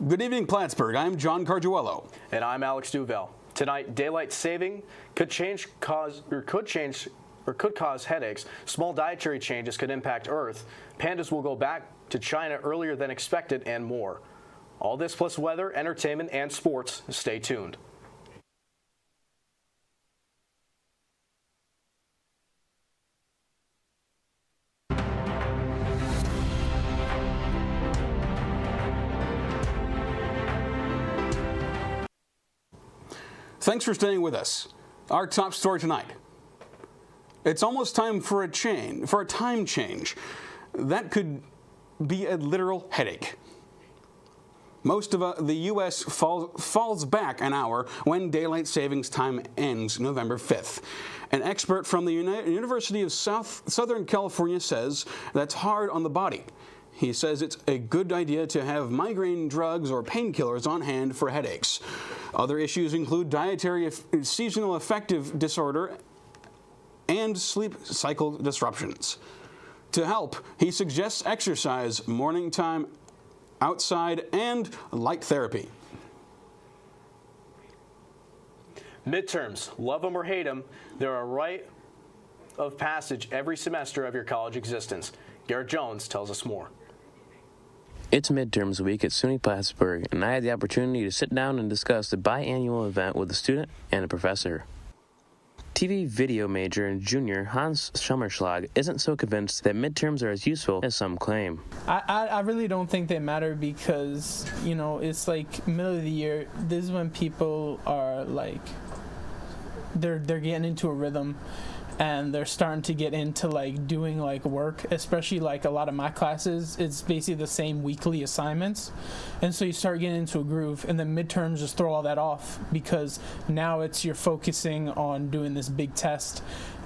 Good evening, Plattsburgh. I'm John Carduello. And I'm Alex Duval. Tonight, daylight saving could cause headaches. Small dietary changes could impact Earth. Pandas will go back to China earlier than expected, and more. All this plus weather, entertainment, and sports. Stay tuned. Thanks for staying with us. Our top story tonight. It's almost time for a time change. That could be a literal headache. Most of the U.S. falls back an hour when daylight savings time ends November 5th. An expert from the University of Southern California says that's hard on the body. He says it's a good idea to have migraine drugs or painkillers on hand for headaches. Other issues include dietary seasonal affective disorder and sleep cycle disruptions. To help, he suggests exercise, morning time outside, and light therapy. Midterms, love them or hate them, they're a rite of passage every semester of your college existence. Garrett Jones tells us more. It's midterms week at SUNY Plattsburgh, and I had the opportunity to sit down and discuss the biannual event with a student and a professor. TV video major and junior Hans Schummerschlag isn't so convinced that midterms are as useful as some claim. I really don't think they matter because, it's like middle of the year. This is when people are like, they're getting into a rhythm. And they're starting to get into doing work, especially a lot of my classes. It's basically the same weekly assignments, and so you start getting into a groove. And then midterms just throw all that off because now you're focusing on doing this big test,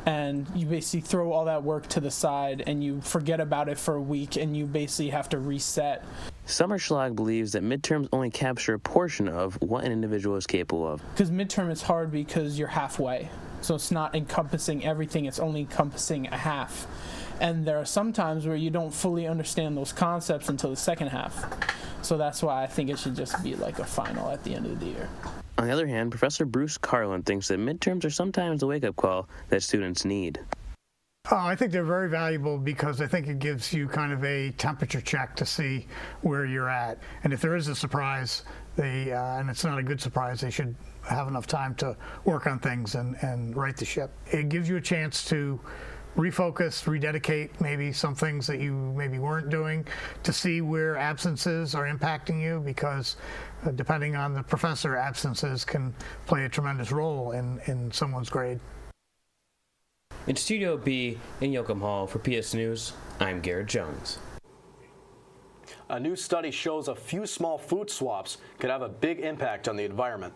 and you basically throw all that work to the side and you forget about it for a week, and you basically have to reset. Schummerschlag believes that midterms only capture a portion of what an individual is capable of. Because midterm is hard because you're halfway. So it's not encompassing everything, it's only encompassing a half. And there are some times where you don't fully understand those concepts until the second half. So that's why I think it should just be like a final at the end of the year. On the other hand, Professor Bruce Carlin thinks that midterms are sometimes the wake-up call that students need. I think they're very valuable because I think it gives you kind of a temperature check to see where you're at. And if there is a surprise, and it's not a good surprise, they should have enough time to work on things and right the ship. It gives you a chance to refocus, rededicate maybe some things that you maybe weren't doing, to see where absences are impacting you, because depending on the professor, absences can play a tremendous role in someone's grade. In Studio B in Yoakum Hall for PS News, I'm Garrett Jones. A new study shows a few small food swaps could have a big impact on the environment.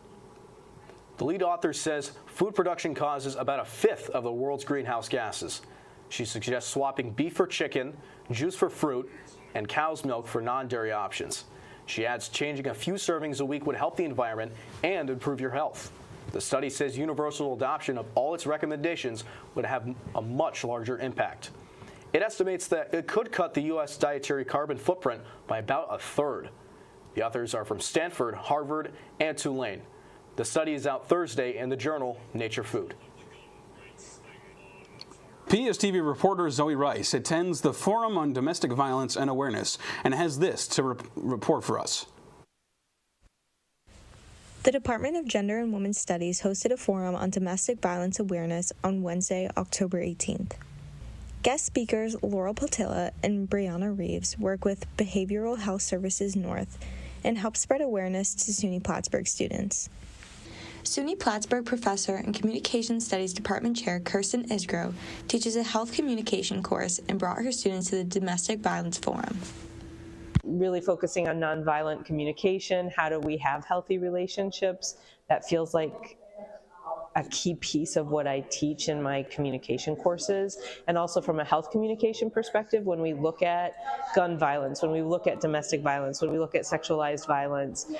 The lead author says food production causes about a fifth of the world's greenhouse gases. She suggests swapping beef for chicken, juice for fruit, and cow's milk for non-dairy options. She adds changing a few servings a week would help the environment and improve your health. The study says universal adoption of all its recommendations would have a much larger impact. It estimates that it could cut the U.S. dietary carbon footprint by about a third. The authors are from Stanford, Harvard, and Tulane. The study is out Thursday in the journal Nature Food. PSTV reporter Zoe Rice attends the Forum on Domestic Violence and Awareness and has this to report for us. The Department of Gender and Women's Studies hosted a forum on domestic violence awareness on Wednesday, October 18th. Guest speakers Laurel Patilla and Brianna Reeves work with Behavioral Health Services North and help spread awareness to SUNY Plattsburgh students. SUNY Plattsburgh professor and Communication Studies Department Chair Kirsten Isgro teaches a health communication course and brought her students to the Domestic Violence Forum. Really focusing on nonviolent communication. How do we have healthy relationships? That feels like a key piece of what I teach in my communication courses. And also from a health communication perspective, when we look at gun violence, when we look at domestic violence, when we look at sexualized violence,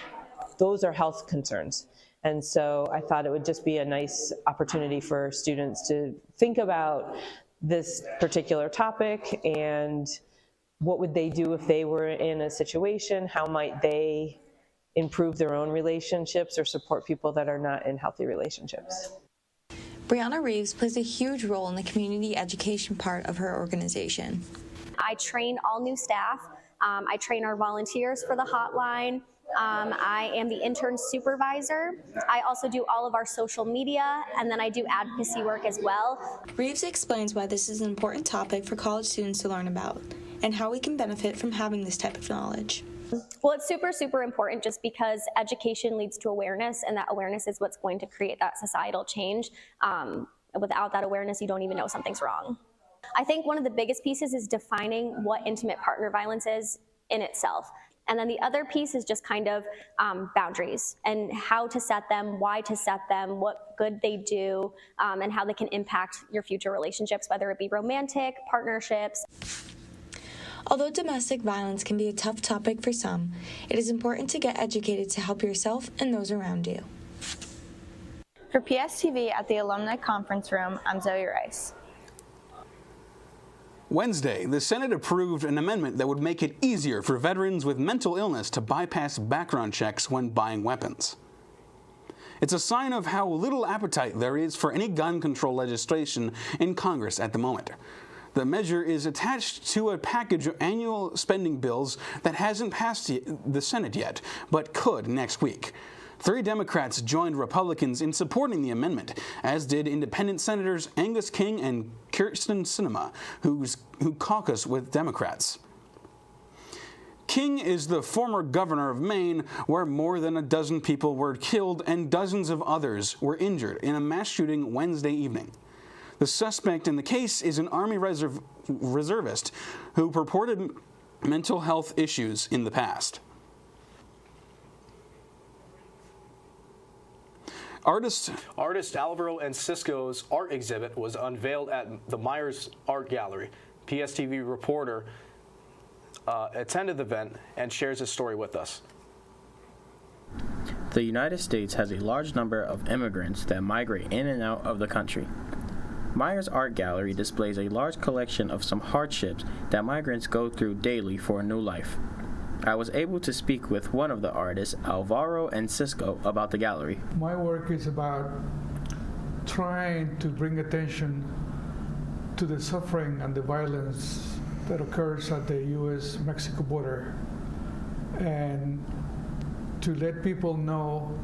those are health concerns. And so I thought it would just be a nice opportunity for students to think about this particular topic and what would they do if they were in a situation, how might they improve their own relationships or support people that are not in healthy relationships. Brianna Reeves plays a huge role in the community education part of her organization. I train all new staff. I train our volunteers for the hotline. I am the intern supervisor. I also do all of our social media, and then I do advocacy work as well. Reeves explains why this is an important topic for college students to learn about, and how we can benefit from having this type of knowledge. Well, it's super, super important just because education leads to awareness, and that awareness is what's going to create that societal change. Without that awareness, you don't even know something's wrong. I think one of the biggest pieces is defining what intimate partner violence is in itself. And then the other piece is just kind of boundaries and how to set them, why to set them, what good they do, and how they can impact your future relationships, whether it be romantic, partnerships. Although domestic violence can be a tough topic for some, it is important to get educated to help yourself and those around you. For PSTV at the Alumni Conference Room, I'm Zoe Rice. Wednesday, the Senate approved an amendment that would make it easier for veterans with mental illness to bypass background checks when buying weapons. It's a sign of how little appetite there is for any gun control legislation in Congress at the moment. The measure is attached to a package of annual spending bills that hasn't passed the Senate yet, but could next week. 3 Democrats joined Republicans in supporting the amendment, as did independent Senators Angus King and Kyrsten Sinema, who caucus with Democrats. King is the former governor of Maine, where more than a dozen people were killed and dozens of others were injured in a mass shooting Wednesday evening. The suspect in the case is an Army reservist who reported mental health issues in the past. Artist Alvaro and Cisco's art exhibit was unveiled at the Myers Art Gallery. PSTV reporter attended the event and shares his story with us. The United States has a large number of immigrants that migrate in and out of the country. Myers Art Gallery displays a large collection of some hardships that migrants go through daily for a new life. I was able to speak with one of the artists, Alvaro and Cisco, about the gallery. My work is about trying to bring attention to the suffering and the violence that occurs at the U.S.-Mexico border, and to let people know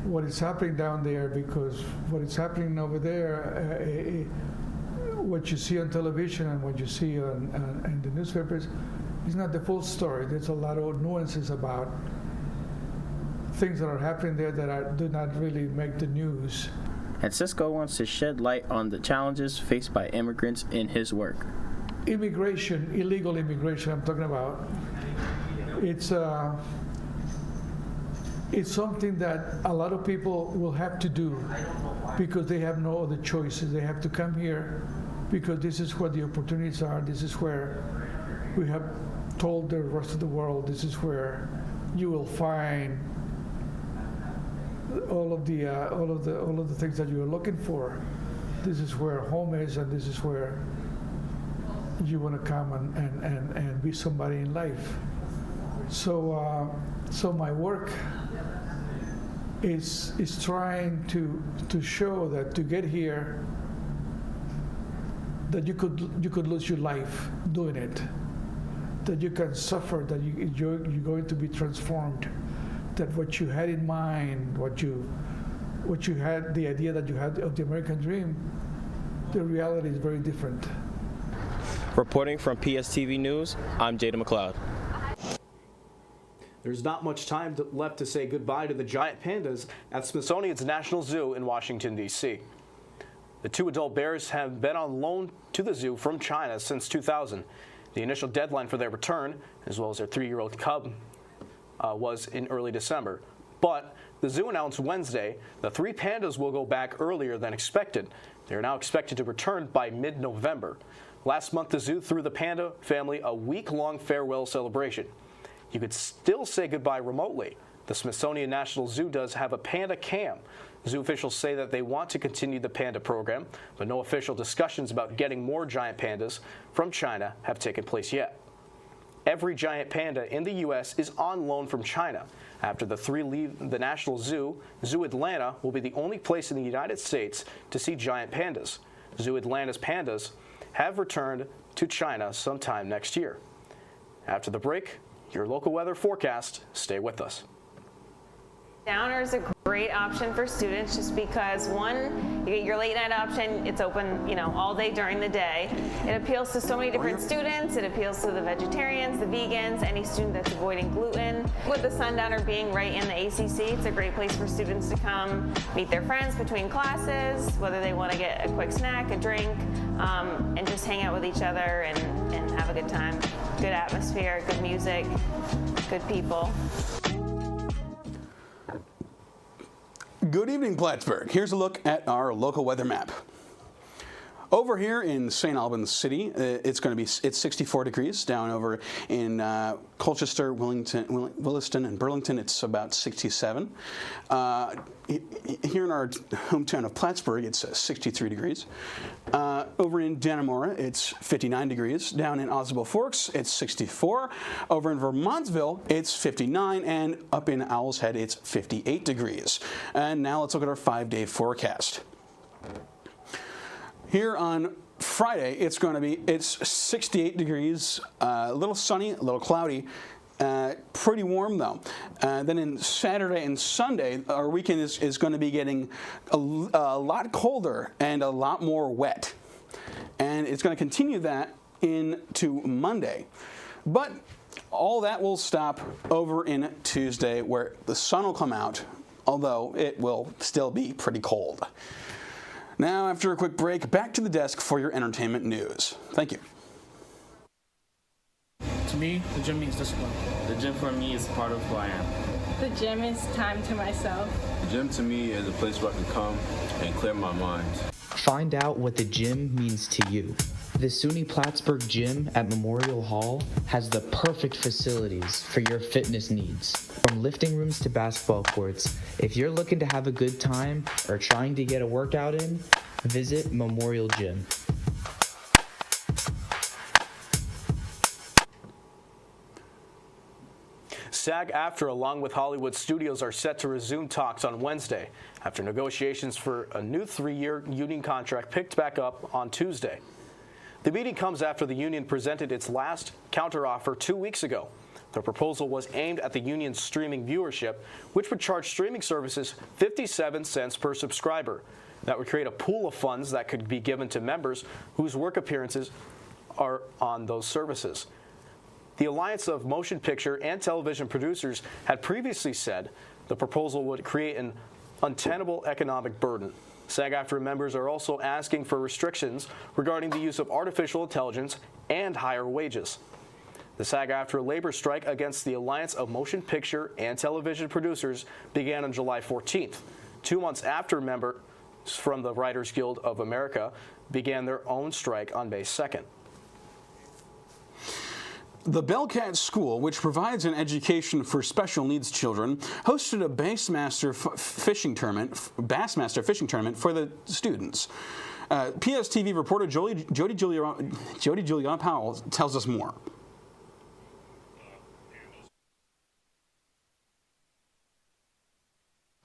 what is happening down there, because what is happening over there, what you see on television and what you see in the newspapers, is not the full story. There's a lot of nuances about things that are happening there that do not really make the news. And Cisco wants to shed light on the challenges faced by immigrants in his work. Immigration, illegal immigration I'm talking about, it's something that a lot of people will have to do because they have no other choices. They have to come here because this is where the opportunities are. This is where we have told the rest of the world, this is where you will find all of the things that you're looking for. This is where home is, and this is where you want to come and be somebody in life. So my work is trying to show that to get here, that you could lose your life doing it, that you can suffer, that you're going to be transformed, that what you had in mind, what you had, the idea that you had of the American dream, the reality is very different. Reporting from PSTV News, I'm Jada McLeod. There's not much time left to say goodbye to the giant pandas at Smithsonian's National Zoo in Washington, D.C. The 2 adult bears have been on loan to the zoo from China since 2000. The initial deadline for their return, as well as their 3-year-old cub, was in early December. But the zoo announced Wednesday the 3 pandas will go back earlier than expected. They are now expected to return by mid-November. Last month, the zoo threw the panda family a week-long farewell celebration. You could still say goodbye remotely. The Smithsonian National Zoo does have a panda cam. Zoo officials say that they want to continue the panda program, but no official discussions about getting more giant pandas from China have taken place yet. every giant panda in the U.S. is on loan from China. After the three leave the National Zoo, Zoo Atlanta will be the only place in the United States to see giant pandas. Zoo Atlanta's pandas have returned to China sometime next year. After the break, your local weather forecast. Stay with us. Downer is a great option for students just because, one, you get your late night option. It's open, all day during the day. It appeals to so many different students. It appeals to the vegetarians, the vegans, any student that's avoiding gluten. With the Sundowner being right in the ACC, it's a great place for students to come meet their friends between classes, whether they want to get a quick snack, a drink, and just hang out with each other and have a good time. Good atmosphere, good music, good people. Good evening, Plattsburgh. Here's a look at our local weather map. Over here in St. Albans City, it's 64 degrees. Down over in Colchester, Williston, and Burlington, it's about 67. Here in our hometown of Plattsburgh, it's 63 degrees. Over in Dannemora, it's 59 degrees. Down in Oswego Forks, it's 64. Over in Vermontville, it's 59, and up in Owl's Head, it's 58 degrees. And now let's look at our 5-day forecast. Here on Friday, it's 68 degrees, a little sunny, a little cloudy, pretty warm though. Then in Saturday and Sunday, our weekend is going to be getting a lot colder and a lot more wet. And it's going to continue that into Monday. But all that will stop over in Tuesday, where the sun will come out, although it will still be pretty cold. Now, after a quick break, back to the desk for your entertainment news. Thank you. To me, the gym means discipline. The gym for me is part of who I am. The gym is time to myself. The gym to me is a place where I can come and clear my mind. Find out what the gym means to you. The SUNY Plattsburgh Gym at Memorial Hall has the perfect facilities for your fitness needs. From lifting rooms to basketball courts, if you're looking to have a good time or trying to get a workout in, visit Memorial Gym. SAG-AFTRA, along with Hollywood Studios, are set to resume talks on Wednesday after negotiations for a new 3-year union contract picked back up on Tuesday. The meeting comes after the union presented its last counteroffer 2 weeks ago. The proposal was aimed at the union's streaming viewership, which would charge streaming services 57 cents per subscriber. That would create a pool of funds that could be given to members whose work appearances are on those services. The Alliance of Motion Picture and Television Producers had previously said the proposal would create an untenable economic burden. SAG-AFTRA members are also asking for restrictions regarding the use of artificial intelligence and higher wages. The SAG-AFTRA labor strike against the Alliance of Motion Picture and Television Producers began on July 14th, 2 months after members from the Writers Guild of America began their own strike on May 2nd. The Bellcat School, which provides an education for special needs children, hosted a Bassmaster fishing tournament for the students. PSTV reporter Jody Juliana Powell tells us more.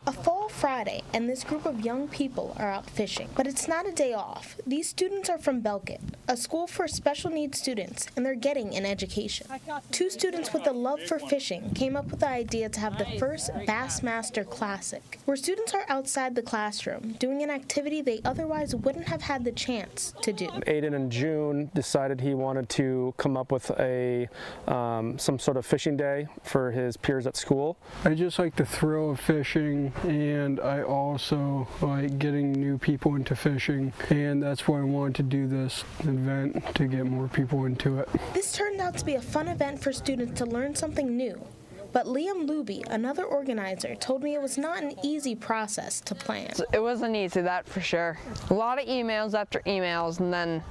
A fall Friday, and this group of young people are out fishing. But it's not a day off. These students are from Bellcat, a school for special needs students, and they're getting an education. 2 students with a love for fishing came up with the idea to have the first Bassmaster Classic, where students are outside the classroom doing an activity they otherwise wouldn't have had the chance to do. Aiden in June decided he wanted to come up with a some sort of fishing day for his peers at school. I just like the thrill of fishing, and I also like getting new people into fishing, and that's why I wanted to do this event, to get more people into it. This turned out to be a fun event for students to learn something new. But Liam Luby, another organizer, told me it was not an easy process to plan. It wasn't easy, that for sure. A lot of emails after emails, and then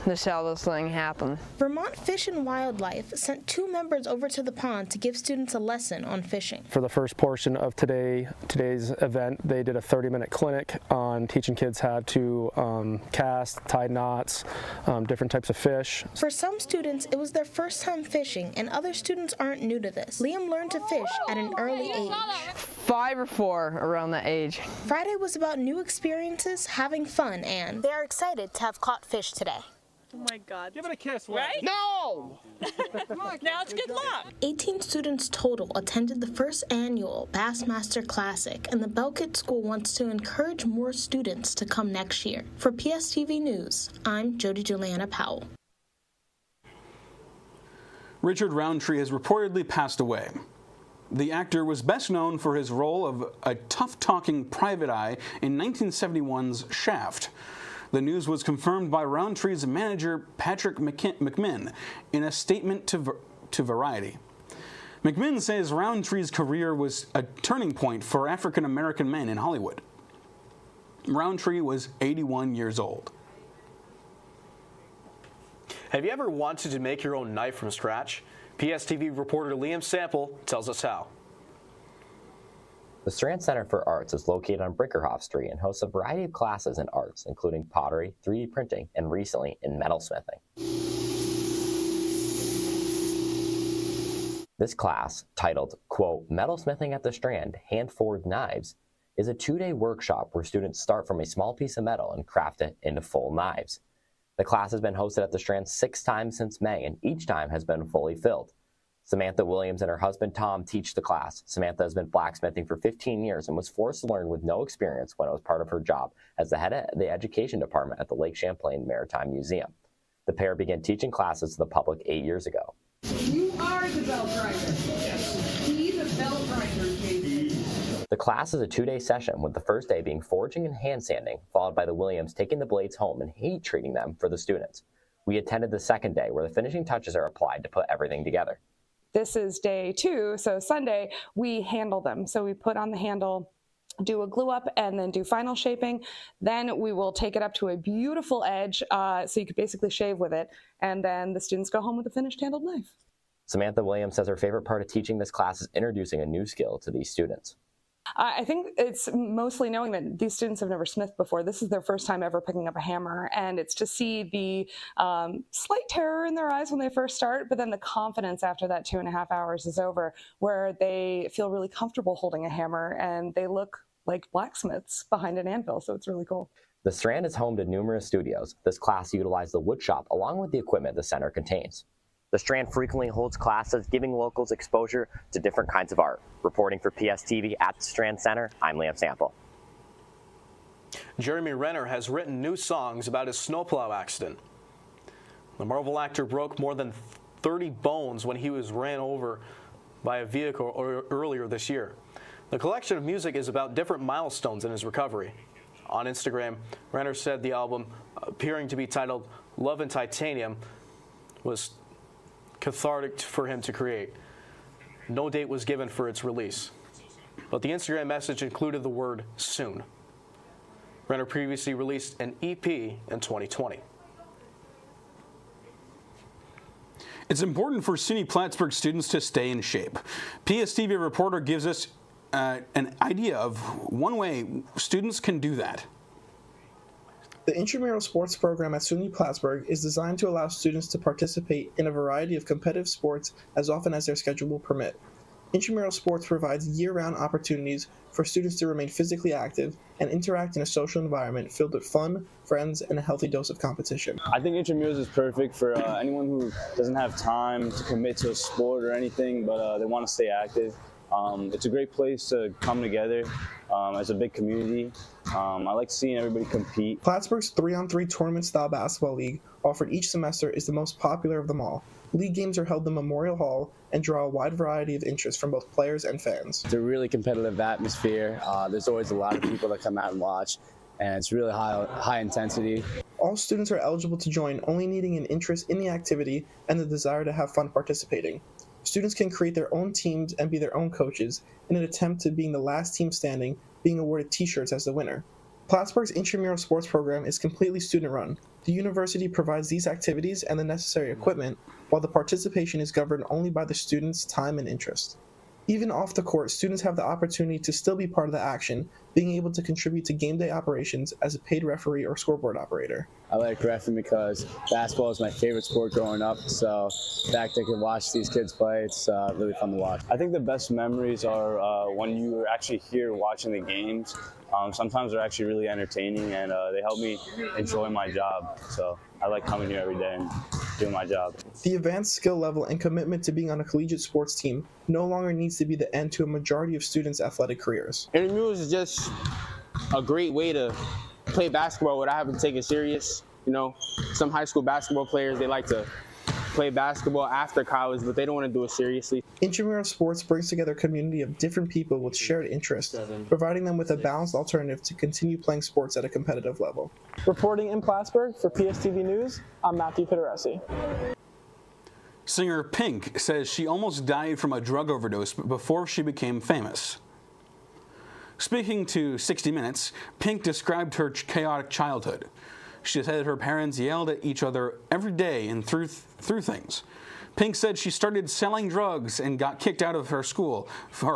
to see this thing happen. Vermont Fish and Wildlife sent 2 members over to the pond to give students a lesson on fishing. For the first portion of today's event, they did a 30-minute clinic on teaching kids how to cast, tie knots, different types of fish. For some students, it was their first time fishing, and other students aren't new to this. Liam learned to fish at an early age. 5 or 4 around that age. Friday was about new experiences, having fun, and they are excited to have caught fish today. Oh my God. Give it a kiss, right? No! Now it's good luck. 18 students total attended the first annual Bassmaster Classic, and the Belkett School wants to encourage more students to come next year. For PSTV News, I'm Jody Juliana Powell. Richard Roundtree has reportedly passed away. The actor was best known for his role of a tough-talking private eye in 1971's Shaft. The news was confirmed by Roundtree's manager, Patrick McMinn, in a statement to Variety. McMinn says Roundtree's career was a turning point for African-American men in Hollywood. Roundtree was 81 years old. Have you ever wanted to make your own knife from scratch? PSTV reporter Liam Sample tells us how. The Strand Center for Arts is located on Brinkerhoff Street and hosts a variety of classes in arts, including pottery, 3D printing, and recently in metalsmithing. This class, titled, quote, Metalsmithing at the Strand, Hand-Forged Knives, is a 2-day workshop where students start from a small piece of metal and craft it into full knives. The class has been hosted at the Strand 6 times since May, and each time has been fully filled. Samantha Williams and her husband Tom teach the class. Samantha has been blacksmithing for 15 years and was forced to learn with no experience when it was part of her job as the head of the education department at the Lake Champlain Maritime Museum. The pair began teaching classes to the public 8 years ago. You are the belt grinder. Yes. Be the belt grinder, Jason. The class is a 2-day session, with the first day being forging and hand sanding, followed by the Williams taking the blades home and heat treating them for the students. We attended the second day, where the finishing touches are applied to put everything together. This is day 2, so Sunday, we handle them. So we put on the handle, do a glue up, and then do final shaping. Then we will take it up to a beautiful edge, so you could basically shave with it. And then the students go home with a finished handled knife. Samantha Williams says her favorite part of teaching this class is introducing a new skill to these students. I think it's mostly knowing that these students have never smithed before. This is their first time ever picking up a hammer, and it's to see the slight terror in their eyes when they first start, but then the confidence after that 2.5 hours is over, where they feel really comfortable holding a hammer, and they look like blacksmiths behind an anvil, so it's really cool. The Strand is home to numerous studios. This class utilized the wood shop along with the equipment the center contains. The Strand frequently holds classes giving locals exposure to different kinds of art. Reporting for PSTV at the Strand Center, I'm Liam Sample. Jeremy Renner has written new songs about his snowplow accident. The Marvel actor broke more than 30 bones when he was ran over by a vehicle earlier this year. The collection of music is about different milestones in his recovery. On Instagram, Renner said the album, appearing to be titled Love in Titanium, was cathartic for him to create. No date was given for its release, but the Instagram message included the word soon. Renner previously released an EP in 2020. It's important for SUNY Plattsburgh students to stay in shape. PSTV reporter gives us an idea of one way students can do that. The Intramural sports program at SUNY Plattsburgh is designed to allow students to participate in a variety of competitive sports as often as their schedule will permit. Intramural sports provides year-round opportunities for students to remain physically active and interact in a social environment filled with fun, friends, and a healthy dose of competition. I think Intramural is perfect for anyone who doesn't have time to commit to a sport or anything, but they want to stay active. It's a great place to come together as a big community. I like seeing everybody compete. Plattsburgh's 3-on-3 tournament-style basketball league, offered each semester, is the most popular of them all. League games are held in Memorial Hall and draw a wide variety of interest from both players and fans. It's a really competitive atmosphere. There's always a lot of people that come out and watch, and it's really high intensity. All students are eligible to join, only needing an interest in the activity and the desire to have fun participating. Students can create their own teams and be their own coaches in an attempt to being the last team standing, being awarded t-shirts as the winner. Plattsburgh's intramural sports program is completely student-run. The university provides these activities and the necessary equipment, while the participation is governed only by the students' time and interest. Even off the court, students have the opportunity to still be part of the action, being able to contribute to game day operations as a paid referee or scoreboard operator. I like reffing because basketball is my favorite sport growing up, so the fact I can watch these kids play, it's really fun to watch. I think the best memories are when you were actually here watching the games. Sometimes they're actually really entertaining, and they help me enjoy my job. So I like coming here every day and doing my job. The advanced skill level and commitment to being on a collegiate sports team no longer needs to be the end to a majority of students' athletic careers. Intramurals is just a great way to play basketball without having to take it serious. You know, some high school basketball players, they like to play basketball after college, but they don't want to do it seriously. Intramural sports brings together a community of different people with shared interests, providing them with a balanced alternative to continue playing sports at a competitive level. Reporting in Plattsburgh for PSTV News, I'm Matthew Pederesi. Singer Pink says she almost died from a drug overdose before she became famous. Speaking to 60 Minutes, Pink described her chaotic childhood. She said her parents yelled at each other every day and threw things. Pink said she started selling drugs and got kicked out of her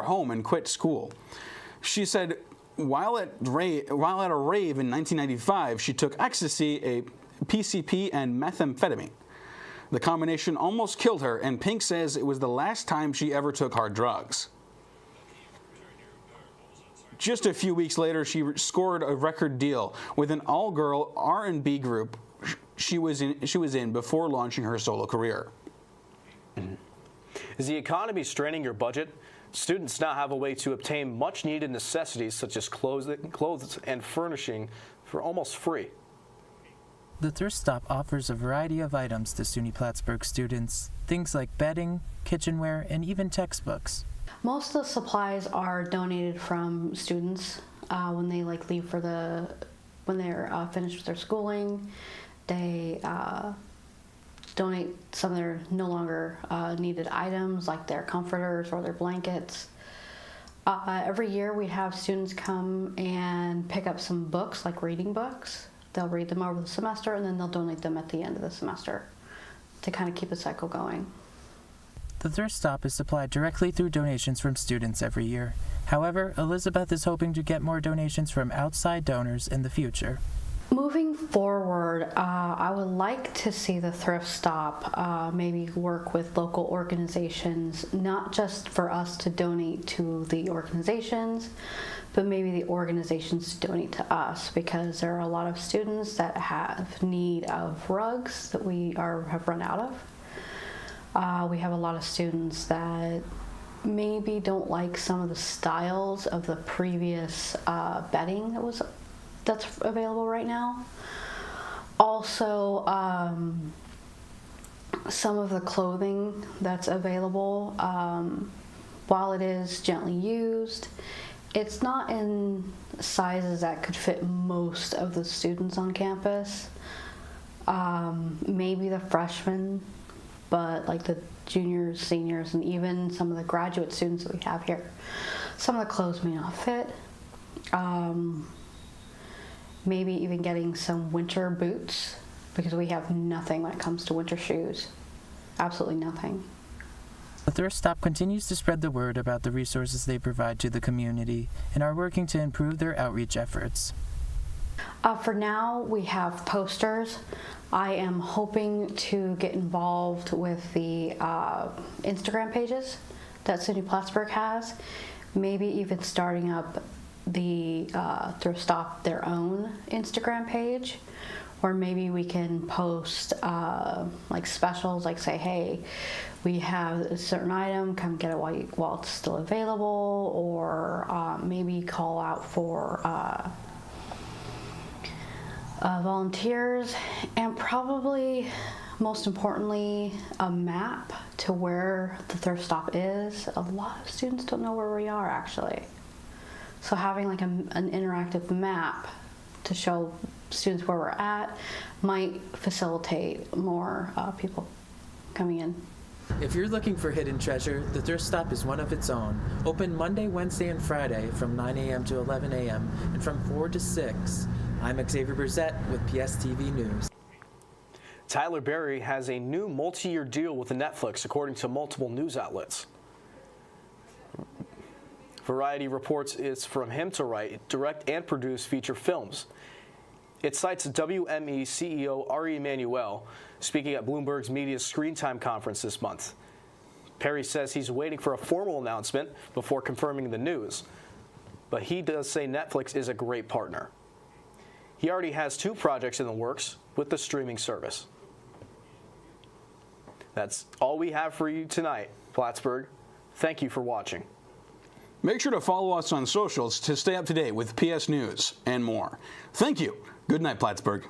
home, and quit school. She said while at a rave in 1995, she took ecstasy, a PCP, and methamphetamine. The combination almost killed her, and Pink says it was the last time she ever took hard drugs. Just a few weeks later, she scored a record deal with an all-girl R&B group she was in before launching her solo career. Is the economy straining your budget? Students now have a way to obtain much-needed necessities such as clothes and furnishing for almost free. The thrift stop offers a variety of items to SUNY Plattsburgh students, things like bedding, kitchenware, and even textbooks. Most of the supplies are donated from students when they leave when they're finished with their schooling. They donate some of their no longer needed items like their comforters or their blankets. Every year we have students come and pick up some books, like reading books. They'll read them over the semester and then they'll donate them at the end of the semester to kind of keep the cycle going. The thrift stop is supplied directly through donations from students every year. However, Elizabeth is hoping to get more donations from outside donors in the future. Moving forward, I would like to see the thrift stop maybe work with local organizations, not just for us to donate to the organizations, but maybe the organizations to donate to us, because there are a lot of students that have need of rugs that we have run out of. We have a lot of students that maybe don't like some of the styles of the previous bedding that's available right now. Also, some of the clothing that's available, while it is gently used, it's not in sizes that could fit most of the students on campus. Maybe the freshmen, but like the juniors, seniors, and even some of the graduate students that we have here, some of the clothes may not fit. Maybe even getting some winter boots, because we have nothing when it comes to winter shoes. Absolutely nothing. The thrift stop continues to spread the word about the resources they provide to the community and are working to improve their outreach efforts. For now, we have posters. I am hoping to get involved with the Instagram pages that SUNY Plattsburgh has, maybe even starting up the thrift stop their own Instagram page, or maybe we can post like specials, like say, hey, we have a certain item, come get it while it's still available, or maybe call out for volunteers, and probably most importantly, a map to where the thrift stop is. A lot of students don't know where we are actually. So having like an interactive map to show students where we're at might facilitate more people coming in. If you're looking for hidden treasure, the thrift stop is one of its own. Open Monday, Wednesday, and Friday from 9 a.m. to 11 a.m. and from 4 to 6. I'm Xavier Brzett with PSTV News. Tyler Berry has a new multi-year deal with Netflix, according to multiple news outlets. Variety reports it's from him to write, direct, and produce feature films. It cites WME CEO Ari Emanuel speaking at Bloomberg's Media Screen Time conference this month. Perry says he's waiting for a formal announcement before confirming the news, but he does say Netflix is a great partner. He already has 2 projects in the works with the streaming service. That's all we have for you tonight, Plattsburgh. Thank you for watching. Make sure to follow us on socials to stay up to date with PS News and more. Thank you. Good night, Plattsburgh.